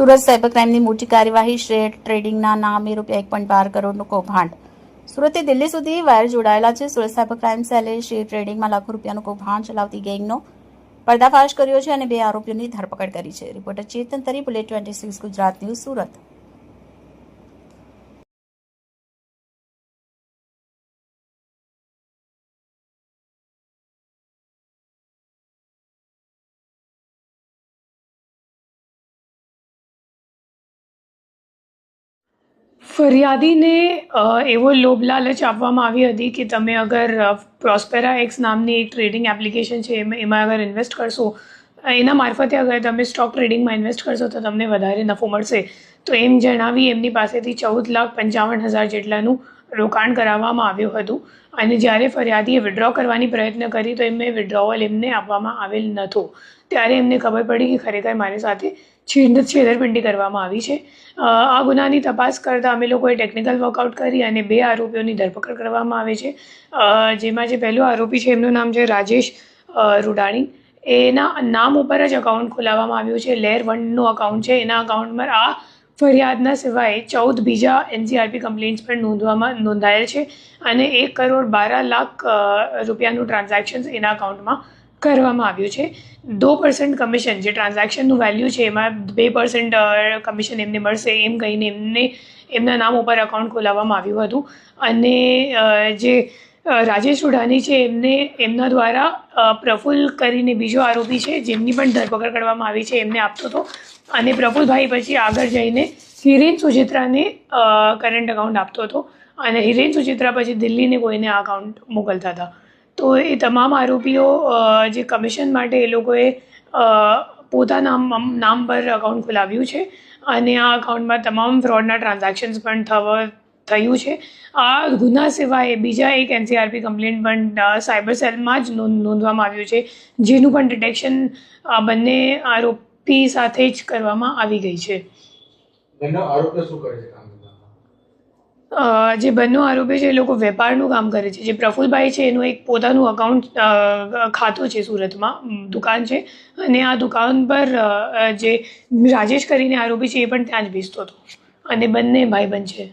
Surat cyber ક્રાઇમની મોટી કાર્યવાહી. Share ટ્રેડિંગના નામે ₹1.12 કરોડનું કૌભાંડ. સુરતથી દિલ્હી સુધી વાયર જોડાયેલા છે. સુરત સાયબર ક્રાઇમ સેલે શેર ટ્રેડિંગમાં લાખો રૂપિયાનું કૌભાંડ ચલાવતી ગેંગનો પર્દાફાશ કર્યો છે અને 2 આરોપીઓની ધરપકડ કરી છે. રિપોર્ટર ચેતન તરી, બુલેટ 26 ગુજરાત ન્યૂઝ, સુરત. ફરિયાદીને એવો લોભ લાલચ આપવામાં આવી હતી કે તમે અગર પ્રોસ્પેરા એક્સ નામની એક ટ્રેડિંગ એપ્લિકેશન છે એમાં અગર ઇન્વેસ્ટ કરશો, એના મારફતે અગર તમે સ્ટોક ટ્રેડિંગમાં ઇન્વેસ્ટ કરશો તો તમને વધારે નફો મળશે. તો એમ જણાવી એમની પાસેથી 14,55,000 જેટલાનું રોકાણ કરાવવામાં આવ્યું હતું. અને જ્યારે ફરિયાદીએ વિડ્રો કરવાની પ્રયત્ન કરી તો વિડ્રોવલ એમને આપવામાં આવેલ નહોતું. ત્યારે એમને ખબર પડી કે ખરેખર મારી સાથે છેતરપિંડી કરવામાં આવી છે. આ ગુનાની તપાસ કરતાં અમે લોકોએ ટેકનિકલ વર્કઆઉટ કરી અને 2 આરોપીઓની ધરપકડ કરવામાં આવે છે. જેમાં જે પહેલો આરોપી છે એમનું નામ છે રાજેશ રૂડાણી. એના નામ ઉપર જ અકાઉન્ટ ખોલાવવામાં આવ્યું છે. લેર 1નું અકાઉન્ટ છે. એના અકાઉન્ટમાં આ ફરિયાદના સિવાય 14 બીજા NCRP કમ્પ્લેન્ટ્સ પણ નોંધાયેલ છે અને 1,12,00,000 રૂપિયાનું ટ્રાન્ઝેક્શન એના અકાઉન્ટમાં કરવામાં આવ્યું છે. 2% કમિશન, જે ટ્રાન્ઝેક્શનનું વેલ્યુ છે એમાં 2% કમિશન એમને મળશે એમ કહીને એમના નામ ઉપર અકાઉન્ટ ખોલાવવામાં આવ્યું હતું. અને જે રાજેશ રૂડાણી છે એમના દ્વારા પ્રફુલ્લ કરીને બીજો આરોપી છે જેમની પણ ધરપકડ કરવામાં આવી છે, એમને આપતો હતો. અને પ્રફુલ્લભાઈ પછી આગળ જઈને હિરેન સુચિત્રાને કરંટ અકાઉન્ટ આપતો હતો અને હિરેન સુચિત્રા પછી દિલ્હીને કોઈને આ અકાઉન્ટ મોકલતા હતા. તો એ તમામ આરોપીઓ જે કમિશન માટે એ લોકોએ પોતાના નામ પર અકાઉન્ટ ખોલાવ્યું છે અને આ અકાઉન્ટમાં તમામ ફ્રોડના ટ્રાન્ઝેક્શન્સ પણ થયું છે. આ ગુના સિવાય બીજા એક NCRP કમ્પ્લેન્ટ પણ સાયબર સેલમાં જ નોંધવામાં આવ્યું છે, જેનું પણ ડિટેક્શન બંને આરોપી સાથે જ કરવામાં આવી ગઈ છે. જે બંને આરોપી છે એ લોકો વેપારનું કામ કરે છે. જે પ્રફુલ્લભાઈ છે એનું એક પોતાનું અકાઉન્ટ ખાતું છે, સુરતમાં દુકાન છે અને આ દુકાન પર જે રાજેશ કરીને આરોપી છે એ પણ ત્યાં જ બેસતો હતો અને બંને ભાઈબંધ છે.